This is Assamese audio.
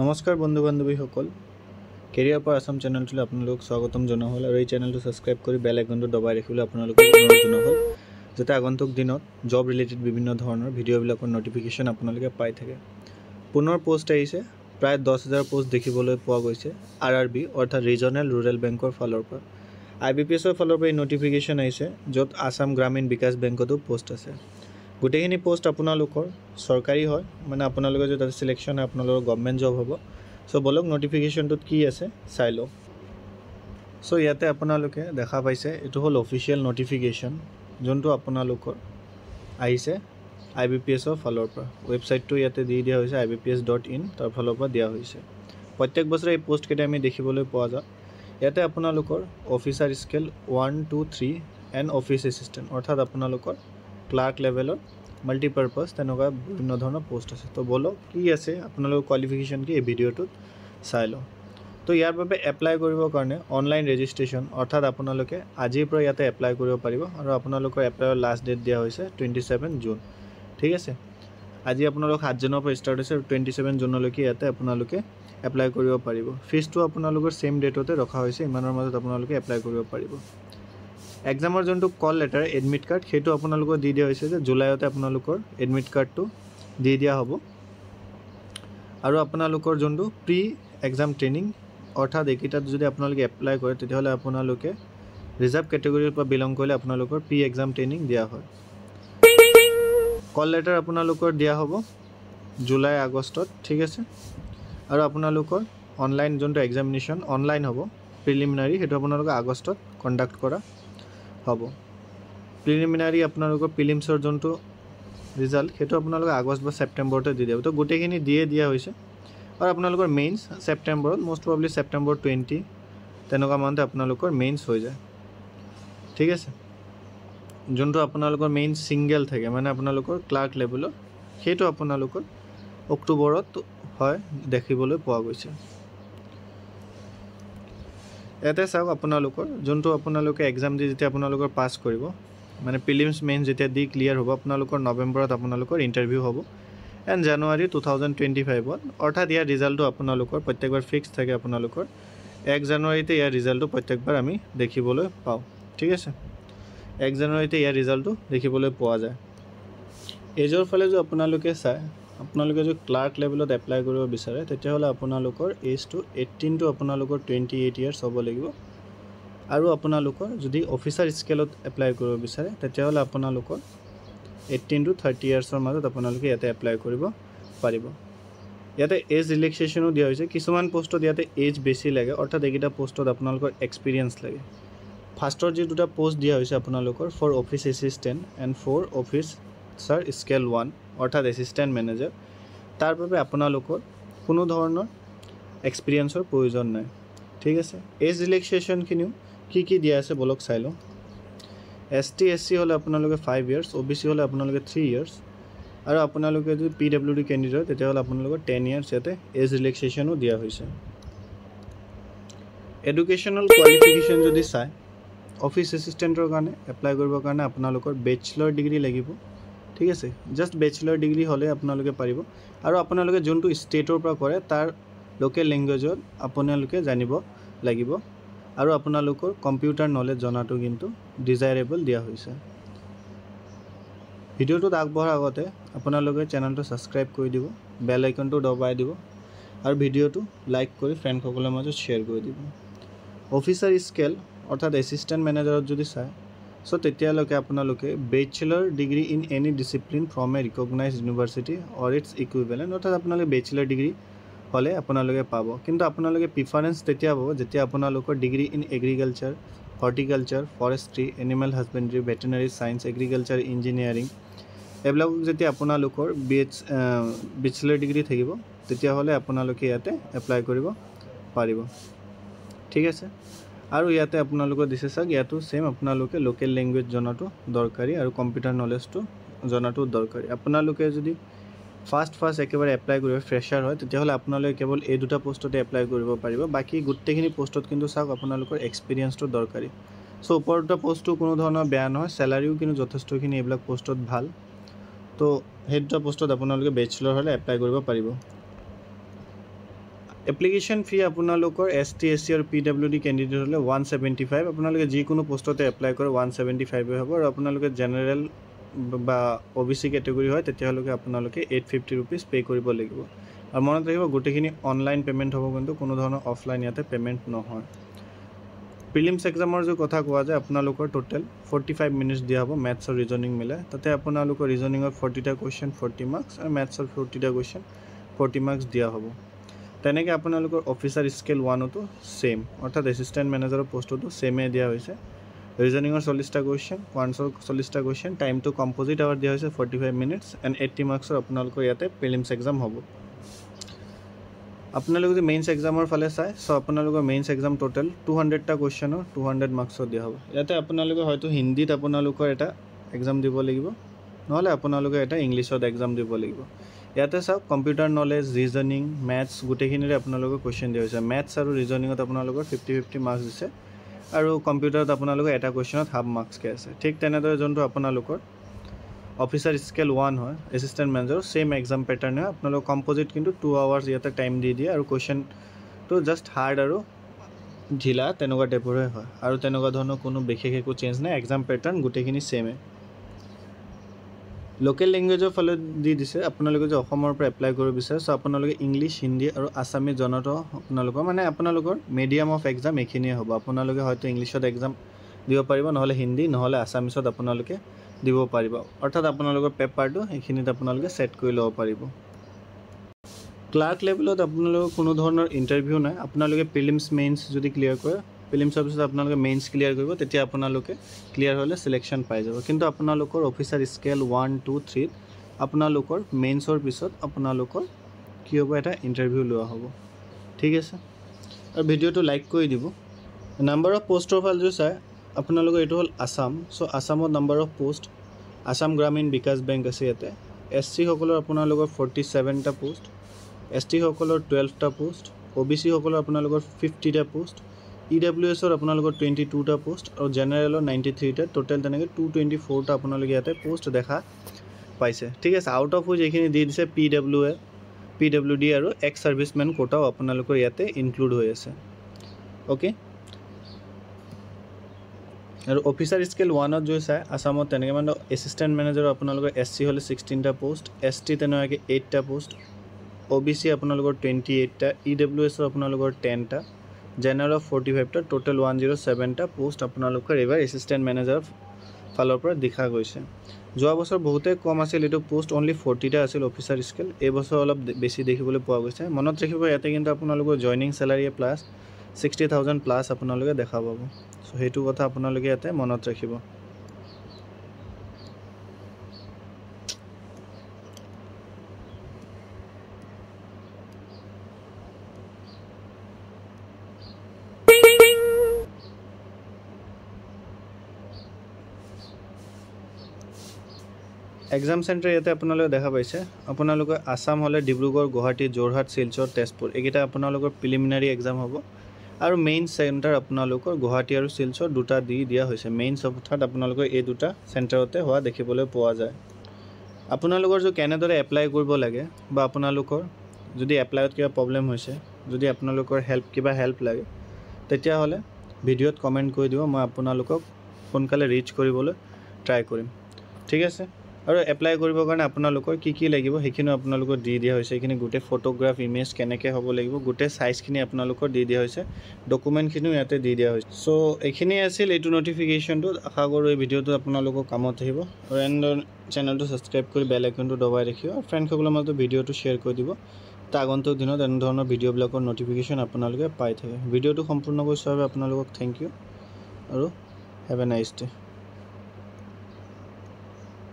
নমস্কাৰ বন্ধু বান্ধৱীসকল কেৰিয়াৰ ফৰ আসাম চেনেলটোলৈ আপোনালোকক স্বাগতম জনোৱা হ'ল আৰু এই চেনেলটো ছাবস্ক্ৰাইব কৰি বেল আইকনটো দবাই ৰাখিবলৈ আপোনালোকক অনুৰোধ জনোৱা হ'ল যাতে আগন্তুক দিনত জব ৰিলেটেড বিভিন্ন ধৰণৰ ভিডিঅ'বিলাকৰ নটিফিকেশ্যন আপোনালোকে পাই থাকে। পুনৰ পোষ্ট আহিছে, প্ৰায় 10,000 পোষ্ট দেখিবলৈ পোৱা গৈছে RRB অৰ্থাৎ ৰিজনেল ৰুৰেল বেংকৰ ফালৰ পৰা। IBPSৰ ফালৰ পৰা এই নটিফিকেশ্যন আহিছে, য'ত আসাম গ্ৰামীণ বিকাশ বেংকতো পোষ্ট আছে। গোটেইখিনি পোষ্ট আপোনালোকৰ চৰকাৰী হয়, মানে আপোনালোকৰ যদি তাতে চিলেকশ্যন হয় আপোনালোকৰ গভৰ্ণমেণ্ট জব হ'ব। চ' বলক নটিফিকেশ্যনটোত কি আছে চাই লওঁ। চ' ইয়াতে আপোনালোকে দেখা পাইছে এইটো হ'ল অফিচিয়েল নটিফিকেশ্যন, যোনটো আপোনালোকৰ আহিছে IBPSৰ ফালৰ পৰা। ৱেবছাইটটো ইয়াতে দি দিয়া হৈছে ibps.in, তাৰ ফালৰ পৰা দিয়া হৈছে। প্ৰত্যেক বছৰে এই পোষ্টকেইটা আমি দেখিবলৈ পোৱা যায়। ইয়াতে আপোনালোকৰ officer scale 1, 2, 3 and office assistant অৰ্থাৎ আপোনালোকৰ ক্লাৰ্ক লেভেলৰ মাল্টিপাৰপাছ তেনেকুৱা বিভিন্ন ধৰণৰ পোষ্ট আছে। তো বলক কি আছে আপোনালোকৰ কোৱালিফিকেশ্যন কি এই ভিডিঅ'টোত চাই লওঁ। তো ইয়াৰ বাবে এপ্লাই কৰিবৰ কাৰণে অনলাইন ৰেজিষ্ট্ৰেশ্যন অৰ্থাৎ আপোনালোকে আজিৰ পৰা ইয়াতে এপ্লাই কৰিব পাৰিব আৰু আপোনালোকৰ এপ্লাইৰ লাষ্ট ডেট দিয়া হৈছে 27 জুন। ঠিক আছে, আজি আপোনালোক 7 জুনৰ পৰা ষ্টাৰ্ট হৈছে আৰু 27 জুনলৈকে ইয়াতে আপোনালোকে এপ্লাই কৰিব পাৰিব। ফিজটো আপোনালোকৰ ছেইম ডেটতে ৰখা হৈছে, ইমানৰ মাজত আপোনালোকে এপ্লাই কৰিব পাৰিব। এক্সামৰ যোনটো কল লেটাৰ এডমিট কাৰ্ড সেইটো আপোনালোকৰ দি দিয়া হৈছে যে জুলাইতে আপোনালোকৰ এডমিট কাৰ্ডটো দি দিয়া হ'ব। আৰু আপোনালোকৰ যোনটো প্ৰি এক্সাম ট্ৰেইনিং অৰ্থাৎ এইকেইটাত যদি আপোনালোকে এপ্লাই কৰে তেতিয়াহ'লে আপোনালোকে ৰিজাৰ্ভ কেটেগৰীৰ পৰা বিলং কৰিলে আপোনালোকৰ প্ৰি এক্সাম ট্ৰেইনিং দিয়া হয়। কল লেটাৰ আপোনালোকৰ দিয়া হ'ব জুলাই আগষ্টত। ঠিক আছে, আৰু আপোনালোকৰ অনলাইন যোনটো এক্সামিনেশ্যন অনলাইন হ'ব প্ৰিলিমিনাৰী, সেইটো আপোনালোকে আগষ্টত কণ্ডাক্ট কৰা হ'ব। প্ৰিলিমিনাৰী আপোনালোকৰ প্ৰিলিমছৰ যোনটো ৰিজাল্ট সেইটো আপোনালোকে আগষ্ট বা ছেপ্টেম্বৰতে দি দিব। তো গোটেইখিনি দিয়া হৈছে। আৰু আপোনালোকৰ মেইনছ ছেপ্টেম্বৰত, মষ্ট প্ৰবলি ছেপ্টেম্বৰ 20 তেনেকুৱা মানতে আপোনালোকৰ মেইনছ হৈ যায়। ঠিক আছে, যোনটো আপোনালোকৰ মেইনছ ছিংগেল থাকে মানে আপোনালোকৰ ক্লাৰ্ক লেভেলৰ, সেইটো আপোনালোকৰ অক্টোবৰত হয় দেখিবলৈ পোৱা গৈছে। ইয়াতে চাওক আপোনালোকৰ যোনটো আপোনালোকে এক্সাম দি যেতিয়া আপোনালোকৰ পাছ কৰিব মানে প্ৰিলিমছ মেইন যেতিয়া দি ক্লিয়াৰ হ'ব আপোনালোকৰ নৱেম্বৰত আপোনালোকৰ ইণ্টাৰভিউ হ'ব এণ্ড জানুৱাৰী 2025 অৰ্থাৎ ইয়াৰ ৰিজাল্টটো আপোনালোকৰ প্ৰত্যেকবাৰ ফিক্স থাকে। আপোনালোকৰ 1 জানুৱাৰীতে ইয়াৰ ৰিজাল্টটো প্ৰত্যেকবাৰ আমি দেখিবলৈ পাওঁ। ঠিক আছে, 1 জানুৱাৰীতে ইয়াৰ ৰিজাল্টটো দেখিবলৈ পোৱা যায়। এজৰ ফালে যদি আপোনালোকে চায়, আপোনালোকে যদি ক্লাৰ্ক লেভেলত এপ্লাই কৰিব বিচাৰে তেতিয়াহ'লে আপোনালোকৰ এজটো 18 টু আপোনালোকৰ 28 ইয়াৰ্ছ হ'ব লাগিব। আৰু আপোনালোকৰ যদি অফিচাৰ স্কেলত এপ্লাই কৰিব বিচাৰে তেতিয়াহ'লে আপোনালোকৰ 18 টু 30 ইয়াৰ্ছৰ মাজত আপোনালোকে ইয়াতে এপ্লাই কৰিব পাৰিব। ইয়াতে এজ ৰিলেক্সেশ্যনো দিয়া হৈছে। কিছুমান পোষ্টত ইয়াতে এজ বেছি লাগে, অৰ্থাৎ এইকেইটা পোষ্টত আপোনালোকৰ এক্সপিৰিয়েঞ্চ লাগে। ফাৰ্ষ্টৰ যি দুটা পোষ্ট দিয়া হৈছে আপোনালোকৰ for office assistant and for officer scale 1 অৰ্থাৎ এছিষ্টেণ্ট মেনেজাৰ, তাৰ বাবে আপোনালোকৰ কোনো ধৰণৰ এক্সপিৰিয়েঞ্চৰ প্ৰয়োজন নাই। ঠিক আছে, এজ ৰিলেক্সেশ্যনখিনিও কি দিয়া আছে বলক চাই লওঁ। ST SC হ'লে আপোনালোকে 5 ইয়াৰ্ছ, OBC হ'লে আপোনালোকে 3 ইয়াৰ্ছ, আৰু আপোনালোকে যদি PWD কেণ্ডিডেট হয় তেতিয়াহ'লে আপোনালোকৰ 10 ইয়াৰ্ছ ইয়াতে এজ ৰিলেক্সেশ্যনো দিয়া হৈছে। এডুকেশ্যনেল কোৱালিফিকেশ্যন যদি চায়, অফিচ এছিষ্টেণ্টৰ কাৰণে এপ্লাই কৰিবৰ কাৰণে আপোনালোকৰ বেচেলৰ ডিগ্ৰী লাগিব। ঠিক আছে, জাষ্ট বেচেলৰ ডিগ্ৰী হ'লে আপোনালোকে পাৰিব। আৰু আপোনালোকে যোনটো ষ্টেটৰ পৰা কৰে তাৰ লোকেল লেংগুৱেজত আপোনালোকে জানিব লাগিব। আৰু আপোনালোকৰ কম্পিউটাৰ নলেজ জনাটো কিন্তু ডিজাইৰেবল দিয়া হৈছে। ভিডিঅ'টোত আগবঢ়াৰ আগতে আপোনালোকে চেনেলটো ছাবস্ক্ৰাইব কৰি দিব, বেল আইকনটো দবাই দিব আৰু ভিডিঅ'টো লাইক কৰি ফ্ৰেণ্ডসকলৰ মাজত শ্বেয়াৰ কৰি দিব। অফিচাৰ স্কেল অৰ্থাৎ এছিষ্টেণ্ট মেনেজাৰত যদি চায়, চ' তেতিয়ালৈকে আপোনালোকে bachelor degree in any discipline from a recognised university or its equivalent, অৰ্থাৎ আপোনালোকে বেচেলৰ ডিগ্ৰী হ'লে আপোনালোকে পাব। কিন্তু আপোনালোকে প্ৰিফাৰেঞ্চ তেতিয়া পাব যেতিয়া আপোনালোকৰ degree in agriculture, horticulture, forestry, animal husbandry, veterinary science, agriculture, engineering এইবিলাক যেতিয়া আপোনালোকৰ বেচেলৰ ডিগ্ৰী থাকিব তেতিয়াহ'লে আপোনালোকে ইয়াতে এপ্লাই কৰিব পাৰিব। ঠিক আছে, আৰু ইয়াতে আপোনালোকৰ দিছে চাওক, ইয়াতো ছেইম আপোনালোকে লোকেল লেংগুৱেজ জনাটো দৰকাৰী আৰু কম্পিউটাৰ নলেজটো জনাটো দৰকাৰী। আপোনালোকে যদি ফাৰ্ষ্ট একেবাৰে এপ্লাই কৰিব ফ্ৰেছাৰ হয় তেতিয়াহ'লে আপোনালোকে কেৱল এই দুটা পোষ্টতে এপ্লাই কৰিব পাৰিব। বাকী গোটেইখিনি পোষ্টত কিন্তু চাওক আপোনালোকৰ এক্সপিৰিয়েঞ্চটো দৰকাৰী। চ' ওপৰৰ দুটা পোষ্টটো কোনো ধৰণৰ বেয়া নহয়, চেলাৰিও কিন্তু যথেষ্টখিনি এইবিলাক পোষ্টত ভাল। তো সেই দুটা পোষ্টত আপোনালোকে বেচেলৰ হ'লে এপ্লাই কৰিব পাৰিব। এপ্লিকেশ্যন ফি আপোনালোকৰ ST SC আৰু PWD কেণ্ডিডেট হ'লে 175 আপোনালোকে যিকোনো পোষ্টতে এপ্লাই কৰে 175 হ'ব আৰু আপোনালোকে জেনেৰেল বা OBC কেটেগৰী হয় তেতিয়ালৈকে আপোনালোকে 850 rupees পে কৰিব লাগিব আৰু মনত ৰাখিব গোটেইখিনি অনলাইন পেমেণ্ট হ'ব কিন্তু কোনো ধৰণৰ অফলাইন ইয়াতে পেমেণ্ট নহয় প্ৰিলিমছ এক্সামৰ যে কথা কোৱা যায় আপোনালোকৰ টোটেল 45 মিনিটছ দিয়া হ'ব মেথছ আৰু ৰিজনিং মিলাই তাতে আপোনালোকৰ ৰিজনিঙৰ 40টা কুৱেশ্যন 40 মাৰ্কছ আৰু মেথছৰ 40টা কুৱেশ্যন 40 মাৰ্কছ দিয়া হ'ব তেনেকৈ আপোনালোকৰ অফিচাৰ স্কেল 1তো সেম অৰ্থাৎ এছিষ্টেণ্ট মেনেজাৰৰ পোষ্টটো সেমে দিয়া হৈছে ৰিজনিঙৰ 40টা কুৱেশ্যন কোৱান্টছৰ 40টা কুৱেশ্যন টাইমটো কম্পোজিট আৱাৰ দিয়া হৈছে 45 মিনিটছ এণ্ড 80 মাৰ্কছৰ আপোনালোকৰ ইয়াতে প্ৰিলিমছ এক্সাম হ'ব আপোনালোকে যদি মেইনছ এক্সামৰ ফালে চাই সো আপোনালোকৰ মেইনছ এক্সাম টোটেল 200টা কুৱেশ্যনৰ 200 মাৰ্কছৰ দিয়া হ'ব ইয়াতে আপোনালোকে হয়তো হিন্দীত আপোনালোকৰ এটা এক্সাম দিব লাগিব নহলে আপোনালোকে এটা ইংলিছত এক্সাম দিব লাগিব ইয়াতে চাওক কম্পিউটাৰ নলেজ ৰিজনিং ম্যাথছ গোটেইখিনিৰে আপোনালোকৰ কুৱেশ্যন দিয়া হৈছে ম্যাথছ আৰু ৰিজনিঙত আপোনালোকৰ 50-50 মাৰ্কছ দিছে আৰু কম্পিউটাৰত আপোনালোকৰ এটা কুৱেশ্যনত হাফ মাৰ্কছকে আছে ঠিক তেনেদৰে যোনটো আপোনালোকৰ অফিচাৰ স্কেল 1 হয় assistant manager same exam pattern হয় আপোনালোকৰ কম্পোজিট কিন্তু 2 আৱাৰ্ছ ইয়াতে টাইম দি দিয়ে আৰু কুৱেশ্যনটো জাষ্ট হাৰ্ড আৰু ঢিলা তেনেকুৱা টাইপৰে হয় আৰু তেনেকুৱা ধৰণৰ কোনো বিশেষ একো চেঞ্জ নাই এক্সাম প্যাটাৰ্ন গোটেইখিনি সেমে লোকেল ল্যাঙ্গুৱেজৰ ফালে দি দিছে আপোনালোকে যে অসমৰ পৰা এপ্লাই কৰিব বিচাৰে সো আপোনালোকে ইংলিশ হিন্দী আৰু আসামী জনাটো আপোনালোকৰ মানে আপোনালোকৰ মিডিয়াম অফ এক্সাম এখিনিয়ে হ'ব আপোনালোকে হয়তো ইংলিশত এক্সাম দিব পাৰিব নহলে হিন্দী নহলে আসামিছত আপোনালোকে দিব পাৰিব অৰ্থাৎ আপোনালোকৰ পেপাৰটো এখিনিত আপোনালোকে সেট কৰি ল'ব পাৰিব ক্লাৰ্ক লেভেলত আপোনালোকৰ কোনো ধৰণৰ ইন্টাৰভিউ নাই আপোনালোকে প্ৰিলিমছ মেইনছ যদি ক্লিয়াৰ কৰে প্ৰিলিমছৰ পিছত আপোনালোকে মেইনছ ক্লিয়াৰ কৰিব তেতিয়া আপোনালোকে ক্লিয়াৰ হ'লে সিলেকশ্যন পাই যাব কিন্তু আপোনালোকৰ অফিচাৰ স্কেল 1 2 3 আপোনালোকৰ মেইনছৰ পিছত আপোনালোকৰ কি হ'ব এটা ইন্টাৰভিউ লোৱা হ'ব ঠিক আছে আৰু ভিডিওটো লাইক কৰি দিব নাম্বাৰ অফ পোষ্টৰ ফাল যদি চাই আপোনালোকৰ এটো হল আসাম সো আসামত number of post Assam Gramin Vikash bank আছে ইয়াতে SC সকলৰ আপোনালোকৰ 47টা পোষ্ট ST সকলৰ 12টা পোষ্ট OBC সকলৰ আপোনালোকৰ 50টা পোষ্ট EWS ৰ আপোনালোকৰ 22টা পোষ্ট আৰু জেনেৰেলৰ 93টা টোটেল তেনেকৈ 224টা আপোনালোকে ইয়াতে পোষ্ট দেখা পাইছে ঠিক আছে আউট অফ হুইচ এখিনি দি দিছে PWD আৰু এক্স সাৰ্ভিসমেন কোটাও আপোনালোকৰ ইয়াতে ইনক্লুড হৈ আছে ওকে আৰু অফিচাৰ স্কেল 1 ত যদি চাই আসামত তেনেকৈ মানে এছিষ্টেণ্ট মেনেজাৰ আপোনালোকৰ SC হলে 16টা পোষ্ট ST তেনেকৈ 8টা পোষ্ট OBC আপোনালোকৰ 28টা EWS ৰ আপোনালোকৰ 10টা জেনেৰেল 45টা টোটেল 107টা পোষ্ট আপোনালোকৰ এবাৰ এছিষ্টেণ্ট মেনেজাৰ ফালৰ পৰা দেখা গৈছে যোৱা বছৰ বহুতে কম আছিল এটো পোষ্ট অনলি 40টা আছিল অফিচাৰ স্কেল এই বছৰ অলপ বেছি দেখিবলৈ পোৱা গৈছে মনত ৰাখিব ইয়াতে কিন্তু আপোনালোকৰ জয়নিং স্যালাৰি প্লাস 60000 প্লাস আপোনালোকে দেখা পাব সো হেতু কথা আপোনালোকে ইয়াতে মনত ৰাখিব এক্সাম সেন্টাৰ ইয়াতে আপোনালোকে দেখা পাইছে আপোনালোকৰ আসাম হলে ডিব্ৰুগড় গুৱাহাটী যোৰহাট শিলচৰ তেজপুৰ একিটা আপোনালোকৰ প্ৰিলিমিনাৰী এক্সাম হ'ব আৰু মেইন সেন্টাৰ আপোনালোকৰ গুৱাহাটী আৰু শিলচৰ দুটা দিয়া হৈছে মেইন অৰ্থাৎ আপোনালোকৰ এই দুটা সেন্টাৰতে হোৱা দেখিবলৈ পোৱা যায় আপোনালোকৰ যে কেনেদৰে এপ্লাই কৰিব লাগে বা আপোনালোকৰ যদি এপ্লাইত কিবা প্ৰবলেম হৈছে যদি আপোনালোকৰ কিবা হেল্প লাগে তেতিয়া হলে ভিডিওত কমেন্ট কৰি দিব মই আপোনালোকক সোনকালে ৰিচ কৰিবলৈ ট্ৰাই কৰিম ঠিক আছে আৰু এপ্লাই কৰিবৰ কাৰণে আপোনালোকৰ কি লাগিব হেখিনি আপোনালোকৰ দিয়া হৈছে এখিনি গুটে ফটোগ্ৰাফ ইমেজ কেনেকৈ হ'ব লাগিব গুটে সাইজখিনি আপোনালোকৰ দিয়া হৈছে ডকুমেন্টখিনিও ইয়াতে দিয়া হৈছে সো এখিনি আছিল এটো নটিফিকেশনটো আশা কৰো এই ভিডিওটো আপোনালোকৰ কামত আহিব আৰু এন্ডৰ চেনেলটো সাবস্ক্ৰাইব কৰি বেল আইকনটো দবাই ৰাখিব আৰু ফ্ৰেণ্ডসকলৰ মাজত ভিডিওটো শেয়াৰ কৰি দিব তা আগন্তুক দিনত এনে ধৰণৰ ভিডিওবিলাকৰ নটিফিকেশন আপোনালোকে পাই থাকে ভিডিওটো সম্পূৰ্ণকৈ চোৱাৰ বাবে আপোনালোকক থ্যাংক ইউ আৰু হ্যাভ এ নাইস ডে